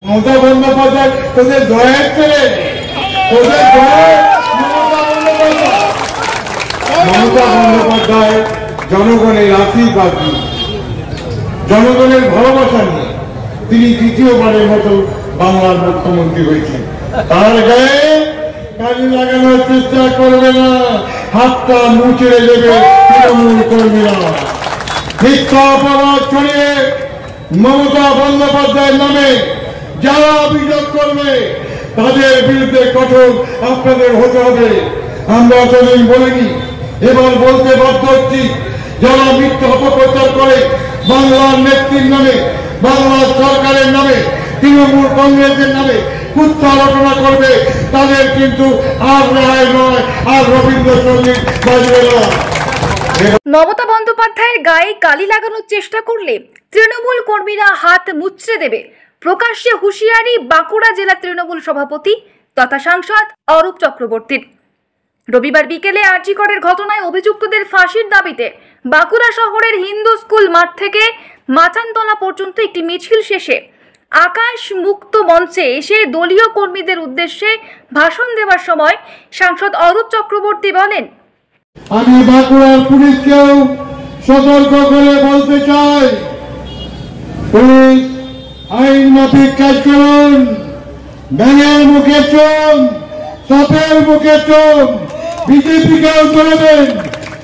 মমতা বন্দ্যোপাধ্যায় তোদের দয়ের ছেলে, তোদের মমতা বন্দ্যোপাধ্যায় জনগণের আশীর্বাদ নিয়ে, জনগণের ভালোবাসা নিয়ে তিনি দ্বিতীয়বারের মতো বাংলার মুখ্যমন্ত্রী হয়েছেন। তার গায়ে কালি লাগানোর চেষ্টা করবে না, হাতটা মুচড়ে দেবে তৃণমূল কর্মীরা। মিথ্যা অপরাধ ছড়িয়ে মমতা বন্দ্যোপাধ্যায়ের নামে যারা অভিযোগ করবে তাদের বিরুদ্ধে কঠোর আপনাদের হতে হবে। আমরা এতদিন বলিনি, এবার বলতে বাধ্য হচ্ছি, যারা মিথ্যা অপপ্রচার করে বাংলার নেত্রীর নামে, বাংলার সরকারের নামে, তৃণমূল কংগ্রেসের নামে কুৎসা রচনা করবে, তাদের কিন্তু আর রেহাই নয়, আর রবীন্দ্রসঙ্গীত বাজবে না। মমতা বন্দ্যোপাধ্যায়ের গায়ে কালি লাগানোর চেষ্টা করলে তৃণমূল কর্মীরা হাত মুচড়ে দেবে, প্রকাশ্যে হুঁশিয়ারি বাঁকুড়া জেলা তৃণমূল সভাপতি তথা সাংসদ অরূপ চক্রবর্তীর। রবিবার বিকেলে আরজিকরের ঘটনায় অভিযুক্তদের ফাঁসির দাবিতে বাঁকুড়া শহরের হিন্দু স্কুল মাঠ থেকে মাচানতলা পর্যন্ত একটি মিছিল শেষে আকাশ মুক্ত মঞ্চে এসে দলীয় কর্মীদের উদ্দেশ্যে ভাষণ দেওয়ার সময় সাংসদ অরূপ চক্রবর্তী বলেন, আমি বাঁকুড়ার পুলিশকেও সতর্ক করে বলতে চাই, পুলিশ আইন মাফিক কাজ করুন। ব্যাঙের মুখে চোম, সাপের মুখে চোম, বিজেপিকেও করবেন,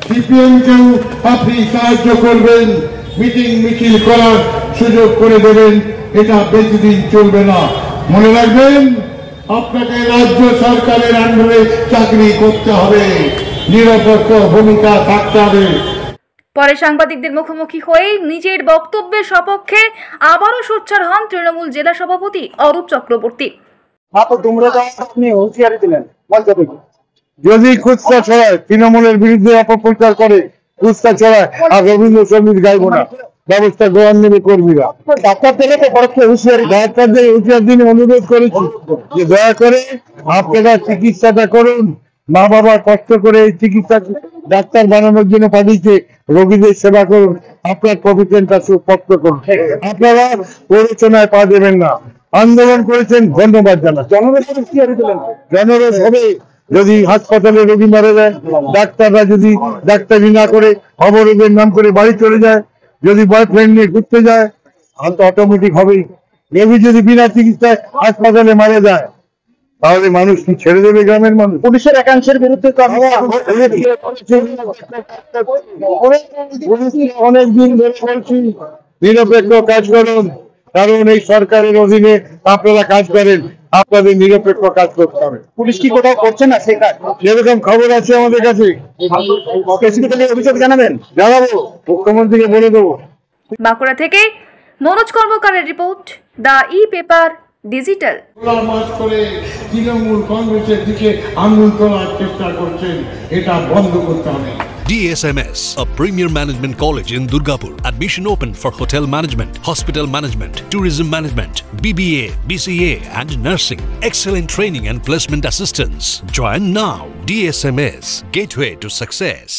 সিপিএমকেও আপনি সাহায্য করবেন, মিটিং মিছিল করার সুযোগ করে দেবেন। এটা বেশি দিন চলবে না। মনে রাখবেন, আপনাকে রাজ্য সরকারের আন্ডারে চাকরি করতে হবে, নিরপেক্ষ ভূমিকা থাকতে হবে। পরে সাংবাদিকদের মুখোমুখি হয়ে নিজের বক্তব্যের সপক্ষে আবারও সোচ্চার হন তৃণমূল জেলা সভাপতি অরূপ চক্রবর্তী। যদি কুৎসা ছড়ায়, তৃণমূলের বিরুদ্ধে অপপ্রচার করে, কুৎসা ছড়ায়, আর রবীন্দ্রসঙ্গীত গাইব না, ব্যবস্থা গ্রহণ নেবে কর্মীরা। ডাক্তারদের হুঁশিয়ার দিনে অনুরোধ করেছি যে দয়া করে আপনারা চিকিৎসাটা করুন। মা বাবা কষ্ট করে এই চিকিৎসা ডাক্তার বানানোর জন্য পাঠিয়েছে, রোগীদের সেবা করুন, আপনার প্রফেশনটা সুস্পষ্ট করুন। আপনারা প্ররোচনায় পা দেবেন না। আন্দোলন করেছেন, ধন্যবাদ জানাই। জনরোষ হবে যদি হাসপাতালে রোগী মারা যায়, ডাক্তাররা যদি ডাক্তারি না করে অবরোধের নাম করে বাড়ি চলে যায়, যদি বয়ফ্রেন্ড নিয়ে ঘুরতে যায়, অটোমেটিক হবেই। রোগী যদি বিনা চিকিৎসায় হাসপাতালে মারা যায়, তাহলে মানুষ কি ছেড়ে দেবে? গ্রামের মানুষ পুলিশের একাংশের বিরুদ্ধে অনেকদিন ধরে বলছি নিরপেক্ষ কাজ করুন, কারণ এই সরকারের অধীনে আপনারা কাজ করেন, আপনাদের নিরপেক্ষ কাজ করতে হবে। পুলিশ কি কোথাও করছে না সে কাজ? যেরকম খবর আছে আমাদের কাছে, অভিযোগ জানাবেন, জানাবো, মুখ্যমন্ত্রীকে বলে দেবো। বাঁকুড়া থেকে মনোজ কর্মকারের রিপোর্ট, দ্য ই পেপার ডিজিটাল। মাছ করে তৃণমূল কংগ্রেসের দিকে আঙুল তোলার চেষ্টা করছেন, এটা বন্ধ করতে হবে। DSMS, a premier management college in Durgapur. Admission open for hotel management, hospital management, tourism management, BBA, BCA and nursing. Excellent training and placement assistance. Join now. DSMS, gateway to success.